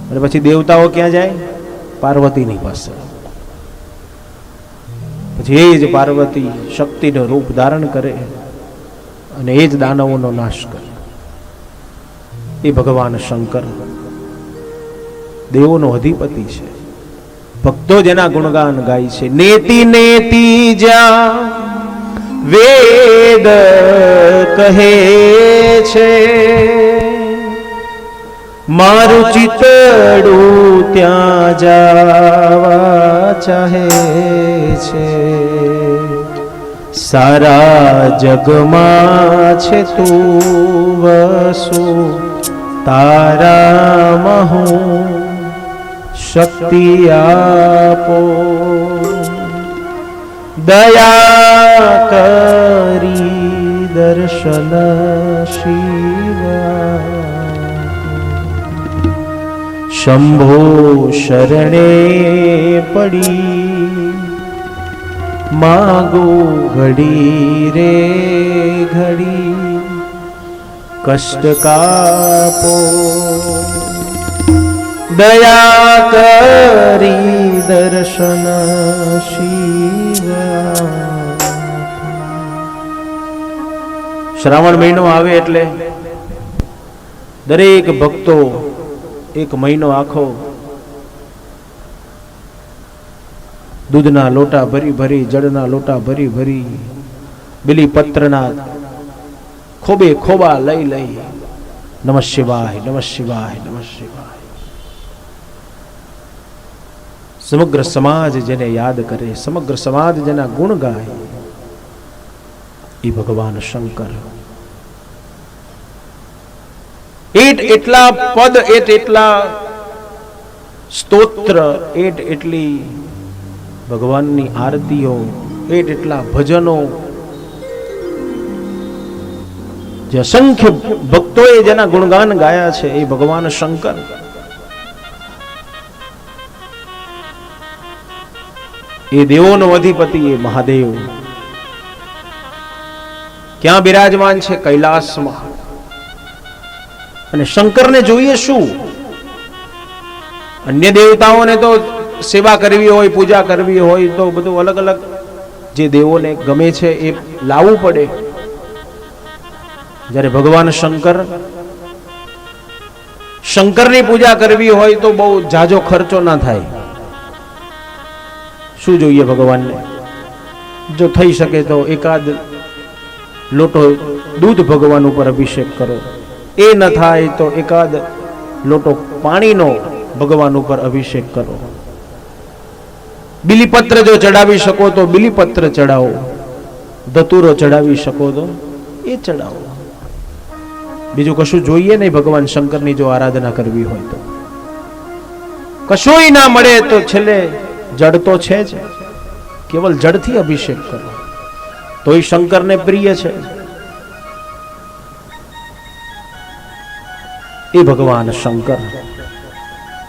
અને પછી દેવતાઓ ક્યાં જાય? પાર્વતીની પાસે. પછી એ જ પાર્વતી શક્તિનું રૂપ ધારણ કરે અને એ જ દાનવોનો નાશ કરે. એ ભગવાન શંકર દેવોનો અધિપતિ છે. ભક્તો જેના ગુણગાન ગાય છે. નેતિ નેતિ જ્યાં વેદ કહે છે, મારું ચિતડું ત્યાં જાવા ચાહે છે. સારા જગમાં છે તું વસુ, તારામાં હું શક્તિ આપો. દયા કરી દર્શન શિવા, શંભો શરણે પડી માગો ઘડી રે ઘડી કષ્ટ કાપો. દયા કરી દર્શન શિવા. શ્રાવણ મહિનો આવે એટલે દરેક ભક્તો એક મહિનો આખો દૂધના લોટા ભરી ભરી, જળના લોટા ભરી ભરી, બિલીપત્રના ખોબે ખોબા લઈ લઈ નમઃ શિવાય નમઃ શિવાય નમઃ શિવાય. સમગ્ર સમાજ જેને યાદ કરે, સમગ્ર સમાજ જેના ગુણ ગાય, એ ભગવાન શંકર. એટલા પદ, એટલા સ્તોત્ર, એટલી ભગવાનની આરતીઓ, એટલા ભજનો, જે અસંખ્ય ભક્તોએ જેના ગુણગાન ગાયા છે, એ ભગવાન શંકર. એ દેવોનો અધિપતિ, એ મહાદેવ ક્યાં બિરાજમાન છે? કૈલાસમાં. અને શંકરને જોઈએ શું? અન્ય દેવતાઓને તો સેવા કરવી હોય, પૂજા કરવી હોય તો બધું અલગ અલગ જે દેવોને ગમે છે એ લાવવું પડે. જ્યારે ભગવાન શંકરની પૂજા કરવી હોય તો બહુ જાજો ખર્ચો ના થાય. શું જોઈએ ભગવાનને? જો થઈ શકે તો એકાદ લોટો દૂધ ભગવાન ઉપર અભિષેક કરો. એ ન થાય તો એકાદ લોટો પાણીનો ભગવાન ઉપર અભિષેક કરો. બિલીપત્ર જો ચડાવી શકો તો બિલીપત્ર ચડાવો. ધતુરો ચડાવી શકો તો એ ચડાવો. બીજું કશું જોઈએ નહીં ભગવાન શંકરની જો આરાધના કરવી હોય તો. કશુંય ના મળે તો છેલ્લે જડ તો છે જ, કેવલ જડથી અભિષેક કરો તોય શંકરને પ્રિય છે. એ ભગવાન શંકર